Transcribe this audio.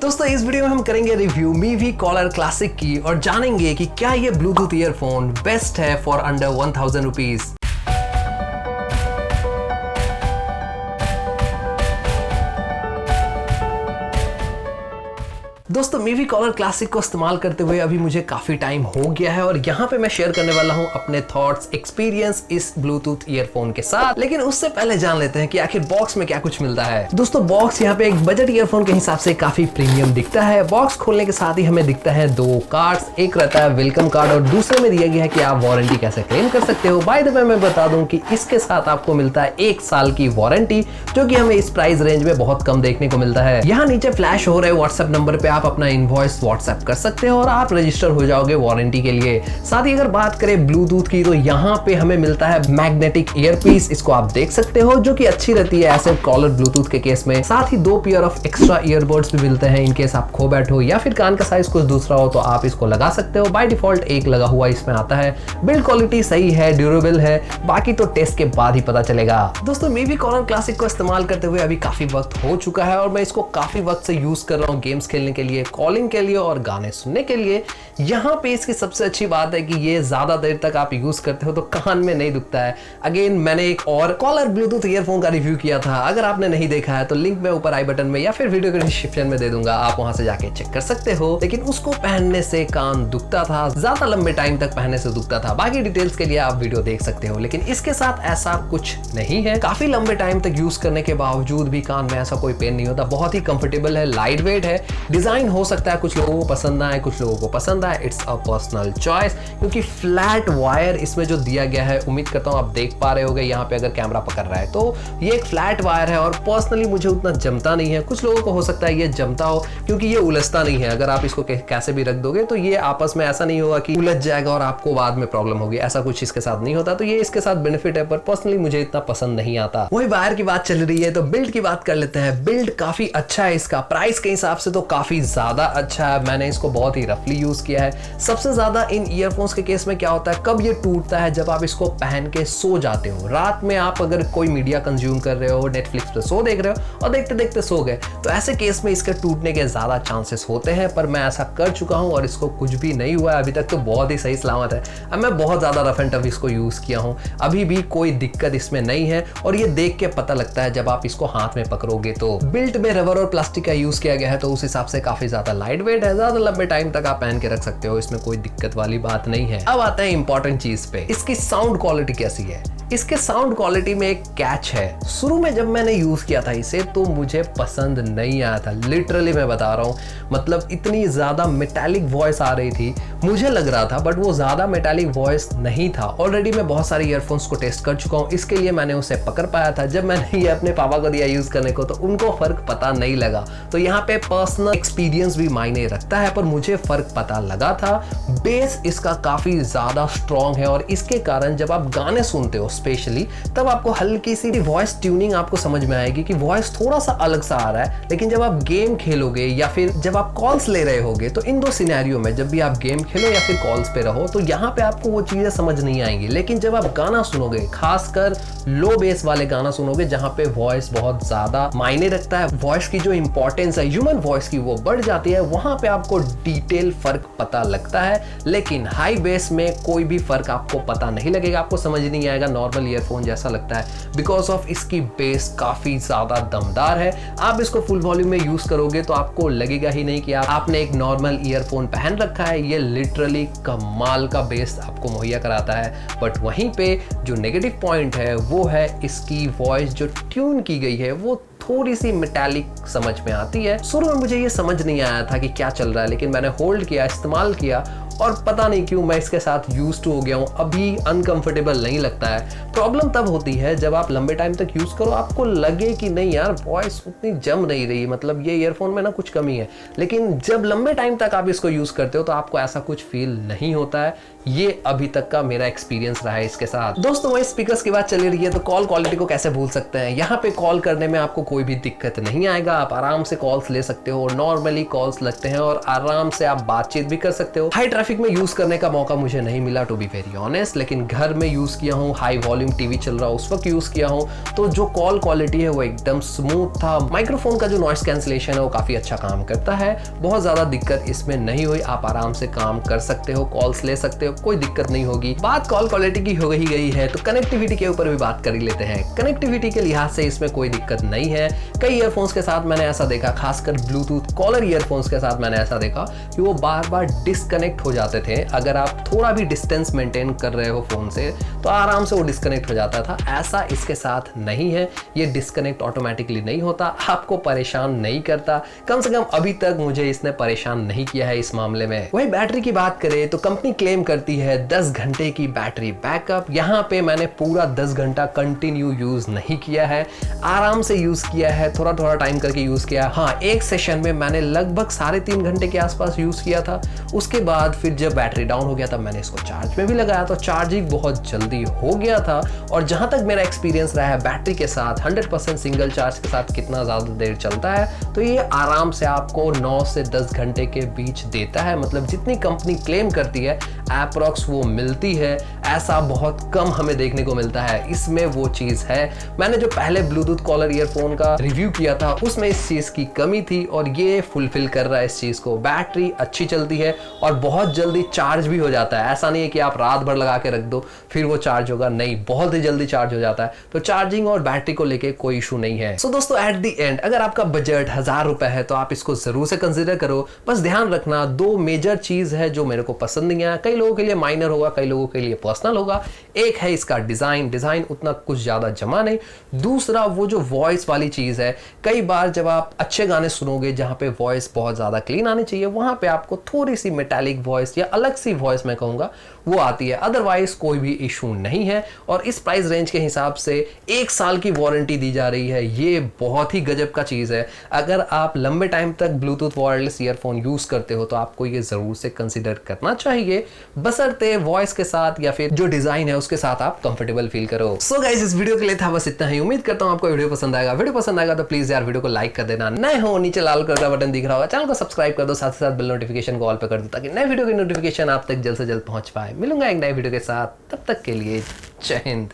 दोस्तों इस वीडियो में हम करेंगे रिव्यू मीवी कॉलर क्लासिक की और जानेंगे कि क्या ये ब्लूटूथ ईयरफोन बेस्ट है फॉर अंडर 1000 रुपीज। दोस्तों मीवी कॉलर क्लासिक को इस्तेमाल करते हुए अभी मुझे काफी टाइम हो गया है और यहाँ पे मैं शेयर करने वाला हूँ अपने थॉट्स एक्सपीरियंस इस ब्लूटूथ ईयरफोन के साथ। लेकिन उससे पहले जान लेते हैं कि आखिर बॉक्स में क्या कुछ मिलता है। दोस्तों बॉक्स यहाँ पे एक बजट ईयरफोन के हिसाब से काफी प्रीमियम दिखता है। बॉक्स खोलने के साथ ही हमें दिखता है दो कार्ड्स, एक रहता है वेलकम कार्ड और दूसरे में दिया गया है कि आप वारंटी कैसे क्लेम कर सकते हो। बाय द वे मैं बता दूं कि इसके साथ आपको मिलता है 1 साल की वारंटी, जो कि हमें इस प्राइस रेंज में बहुत कम देखने को मिलता है। यहाँ नीचे फ्लैश हो रहे व्हाट्सएप नंबर पे आप अपना इनवॉइस व्हाट्सएप कर सकते हो और आप रजिस्टर हो जाओगे वारंटी के लिए। साथ ही अगर बात करें ब्लूटूथ की तो यहाँ पे हमें मिलता है मैग्नेटिक ईयरपीस, इसको आप देख सकते हो, जो कि अच्छी रहती है ऐसे कॉलर ब्लूटूथ के केस में। साथ ही 2 पेयर ऑफ एक्स्ट्रा ईयरबड्स भी मिलते हैं, इनकेस आप खो बैठो या फिर कान का साइज कुछ दूसरा हो तो आप इसको लगा सकते हो। बाय डिफॉल्ट एक लगा हुआ इसमें आता है। बिल्ड क्वालिटी सही है, ड्यूरेबल है, बाकी तो टेस्ट के बाद ही पता चलेगा। दोस्तों मीवी कॉलर क्लासिक को इस्तेमाल करते हुए अभी काफी वक्त हो चुका है और मैं इसको काफी वक्त से यूज कर रहा हूँ, गेम्स खेलने के लिए, कॉलिंग के लिए और गाने सुनने के लिए। यहाँ पे इसकी सबसे अच्छी बात है कि ये ज्यादा देर तक आप यूज करते हो तो कान में नहीं दुखता है। अगेन मैंने एक और कॉलर ब्लूटूथ ईयरफोन का रिव्यू किया था, अगर आपने नहीं देखा है तो लिंक मैं ऊपर आई बटन में या फिर वीडियो के डिस्क्रिप्शन में दे दूंगा, आप वहां से जाके चेक कर सकते हो। लेकिन उसको पहनने से कान दुखता था, ज्यादा लंबे टाइम तक पहनने से दुखता था। बाकी डिटेल्स के लिए आप वीडियो देख सकते हो। लेकिन इसके साथ ऐसा कुछ नहीं है, काफी लंबे टाइम तक यूज करने के बावजूद भी कान में ऐसा कोई पेन नहीं होता। बहुत ही कंफर्टेबल है, लाइट वेट है। डिजाइन हो सकता है कुछ लोगों को पसंद आए, कुछ लोगों को पसंद आए, इट्स अ पर्सनल चॉइस। क्योंकि फ्लैट वायर इसमें जो दिया गया है, उम्मीद करता हूं आप देख पा रहे होगे यहाँ पे अगर कैमरा पकड़ रहा है तो ये एक फ्लैट वायर है और पर्सनली मुझे उतना जमता नहीं है। कुछ लोगों को हो सकता है ये जमता हो क्योंकि ये उलझता नहीं है। अगर आप इसको कैसे भी रख दोगे तो ये आपस में ऐसा नहीं होगा कि उलझ जाएगा और आपको बाद में प्रॉब्लम होगी, ऐसा कुछ इसके साथ नहीं होता। तो ये इसके साथ बेनिफिट है, पर पर्सनली मुझे इतना पसंद नहीं आता। वही वायर की बात चल रही है तो बिल्ड की बात कर लेते हैं। बिल्ड काफी अच्छा है इसका, प्राइस के हिसाब से तो काफी ज्यादा अच्छा है। मैंने इसको बहुत ही रफली यूज किया है। सबसे ज्यादा इन ईयरफोन्स के केस में क्या होता है, कब ये टूटता है, जब आप इसको पहन के सो जाते हो। रात में आप अगर कोई मीडिया कंज्यूम कर रहे हो, नेटफ्लिक्स पे शो देख रहे हो और देखते देखते सो गए, तो ऐसे केस में इसके टूटने के ज्यादा चांसेस होते हैं। पर मैं ऐसा कर चुका हूं और इसको कुछ भी नहीं हुआ है अभी तक, तो बहुत ही सही सलामत है। अब मैं बहुत ज्यादा रफ एंड टफ इसको यूज किया हूं, अभी भी कोई दिक्कत इसमें नहीं है और ये देख के पता लगता है जब आप इसको हाथ में पकड़ोगे तो। बिल्ट में रबर और प्लास्टिक का यूज किया गया है तो उस हिसाब से काफी ज्यादा लाइट वेट है, ज्यादा लंबे टाइम तक आप पहन के रख सकते हो, इसमें कोई दिक्कत वाली बात नहीं है। अब आते हैं इंपॉर्टेंट चीज पे, इसकी साउंड क्वालिटी कैसी है। इसके साउंड क्वालिटी में एक कैच है। शुरू में जब मैंने यूज किया था इसे तो मुझे पसंद नहीं आया था, लिटरली मैं बता रहा हूँ। मतलब इतनी ज्यादा मेटालिक वॉइस आ रही थी, मुझे लग रहा था, बट वो ज्यादा मेटालिक वॉइस नहीं था। ऑलरेडी मैं बहुत सारे ईयरफोन्स को टेस्ट कर चुका हूँ, इसके लिए मैंने उसे पकड़ पाया था। जब मैंने ये अपने पापा को दिया यूज करने को तो उनको फर्क पता नहीं लगा। तो यहाँ पे पर्सनल एक्सपीरियंस भी मायने रखता है, पर मुझे फर्क पता लगा था। बेस इसका काफी ज्यादा स्ट्रॉन्ग है और इसके कारण जब आप गाने सुनते हो स्पेशली, तब आपको हल्की सी वॉइस ट्यूनिंग आपको समझ में आएगी कि वॉइस थोड़ा सा अलग सा आ रहा है। लेकिन जब आप गेम खेलोगे या फिर जब आप कॉल्स ले रहे होगे, तो इन दो सिनेरियो में जब भी आप गेम खेलो या फिर कॉल्स पे रहो, तो यहाँ पे आपको वो चीजें समझ नहीं आएंगी। लेकिन जब आप गाना सुनोगे, खासकर लो बेस वाले गाना सुनोगे जहाँ पे वॉइस बहुत ज्यादा मायने रखता है, वॉइस की जो इंपॉर्टेंस है ह्यूमन वॉइस की वो बढ़ जाती है, वहां पे आपको डिटेल फर्क पता लगता है। लेकिन हाई बेस में कोई भी फर्क आपको पता नहीं लगेगा, आपको समझ नहीं आएगा, नॉर्मल ईयरफोन जैसा लगता है। बिकॉज ऑफ इसकी बेस काफी ज्यादा दमदार है। आप इसको फुल वॉल्यूम में यूज करोगे तो आपको लगेगा ही नहीं कि आपने एक नॉर्मल ईयरफोन पहन रखा है। ये लिटरली कमाल का बेस आपको मुहैया कराता है। बट वहीं पे जो नेगेटिव पॉइंट है वो है इसकी वॉइस जो ट्यून की गई है वो थोड़ी सी मेटालिक समझ में आती है। शुरू में मुझे ये समझ नहीं आया था कि क्या चल रहा है, लेकिन मैंने होल्ड किया, इस्तेमाल किया और पता नहीं क्यों मैं इसके साथ यूज टू हो गया हूँ। अभी अनकंफर्टेबल नहीं लगता है। प्रॉब्लम तब होती है जब आप लंबे टाइम तक यूज करो, आपको लगे कि नहीं यार वॉइस उतनी जम नहीं रही, मतलब ये ईयरफोन में ना कुछ कमी है। लेकिन जब लंबे टाइम तक आप इसको यूज करते हो तो आपको ऐसा कुछ फील नहीं होता है। ये अभी तक का मेरा एक्सपीरियंस रहा है इसके साथ। दोस्तों वही स्पीकर्स की बात चली रही है तो कॉल क्वालिटी को कैसे भूल सकते हैं। यहाँ पे कॉल करने में आपको कोई भी दिक्कत नहीं आएगा, आप आराम से कॉल्स ले सकते हो, नॉर्मली कॉल्स लगते हैं और आराम से आप बातचीत भी कर सकते हो। हाई ट्रैफिक में यूज करने का मौका मुझे नहीं मिला टू बी वेरी ऑनेस्ट, लेकिन घर में यूज किया हूँ, हाई वॉल्यूम वॉल्यूम टीवी चल रहा हो उस वक्त यूज किया हूँ, तो जो कॉल क्वालिटी है वो एकदम स्मूथ था। माइक्रोफोन का जो नॉइस कैंसिलेशन है वो काफी अच्छा काम करता है, बहुत ज्यादा दिक्कत इसमें नहीं हुई। आप आराम से काम कर सकते हो, कॉल्स ले सकते हो, कोई दिक्कत नहीं होगी। बात कॉल क्वालिटी की हो गई है तो कनेक्टिविटी के ऊपर भी बात कर ही लेते हैं। कनेक्टिविटी के लिहाज से इसमें कोई दिक्कत नहीं है। कई ईयरफोन्स के साथ मैंने ऐसा देखा, खासकर ब्लूटूथ कॉलर ईयरफोन्स के साथ मैंने ऐसा देखा कि वो बार बार डिस्कनेक्ट हो जाते थे। अगर आप थोड़ा भी डिस्टेंस मेंटेन कर रहे हो फोन से तो आराम से वो डिस्कनेक्ट हो जाता था। ऐसा इसके साथ नहीं है, ये डिस्कनेक्ट ऑटोमेटिकली नहीं होता, आपको परेशान नहीं करता। कम से कम अभी तक मुझे इसने परेशान नहीं किया है इस मामले में। वही बैटरी की बात करें तो कंपनी क्लेम करती है 10 घंटे की बैटरी बैकअप। यहाँ पे मैंने पूरा 10 घंटा कंटिन्यू यूज नहीं किया है, आराम से यूज किया है, थोड़ा थोड़ा टाइम करके यूज किया। हाँ, एक सेशन में मैंने लगभग 3.5 घंटे के आसपास यूज किया था। उसके बाद फिर जब बैटरी डाउन हो गया तब मैंने इसको चार्ज में भी लगाया तो चार्जिंग बहुत जल्दी हो गया था। और जहां तक मेरा एक्सपीरियंस रहा है बैटरी के साथ 100% सिंगल चार्ज के साथ कितना ज्यादा देर चलता है, तो ये आराम से आपको 9 से 10 घंटे के बीच देता है। मतलब जितनी कंपनी क्लेम करती है अप्रॉक्स वो मिलती है, ऐसा बहुत कम हमें देखने को मिलता है। इसमें वो चीज है। मैंने जो पहले ब्लूटूथ कॉलर ईयरफोन का रिव्यू किया था उसमें इस चीज की कमी थी और ये फुलफिल कर रहा है इस चीज को। बैटरी अच्छी चलती है और बहुत जल्दी चार्ज भी हो जाता है। ऐसा नहीं है कि आप रात भर लगा के रख दो फिर वो चार्ज होगा, नहीं, बहुत ही जल्दी चार्ज हो जाता है। तो चार्जिंग और बैटरी को लेके कोई इशू नहीं है। सो दोस्तों, एट द एंड अगर आपका बजट 1000 रुपए है तो आप इसको जरूर से कंसिडर करो। बस ध्यान रखना, 2 मेजर चीज है जो मेरे को पसंद नहीं आया। कई लोगों के लिए माइनर होगा, कई लोगों के लिए पर्सनल होगा। एक है इसका डिजाइन उतना कुछ ज्यादा जमा नहीं। दूसरा वो जो वॉइस वाली चीज है, कई बार जब आप अच्छे गाने सुनोगे जहां पे वॉइस बहुत ज्यादा क्लीन आनी चाहिए, वहां पे आपको थोड़ी सी मेटालिक वॉइस या अलग सी वॉइस मैं कहूंगा वो आती है। अदरवाइज कोई भी इशू नहीं है। और इस प्राइस रेंज के हिसाब से 1 साल की वारंटी दी जा रही है, ये बहुत ही गजब का चीज है। अगर आप लंबे टाइम तक ब्लूटूथ वायरलेस ईयरफोन यूज करते हो तो आपको ये जरूर से कंसिडर करना चाहिए, बशर्ते वॉइस के साथ या फिर जो डिजाइन है उसके साथ आप कंफर्टेबल फील करो। सो गाइस, इस वीडियो के लिए था बस इतना ही। उम्मीद करता हूं आपको वीडियो पसंद आएगा। वीडियो पसंद आएगा तो प्लीज यार वीडियो को लाइक कर देना। नए हो नीचे लाल कलर का बटन दिख रहा होगा, चैनल को सब्सक्राइब कर दो, साथ ही साथ बेल नोटिफिकेशन को ऑल पे कर दो ताकि नए वीडियो की नोटिफिकेशन आप तक जल्द से जल्द पहुंच पाए। मिलूंगा एक नए वीडियो के साथ, तब तक के लिए जय हिंद।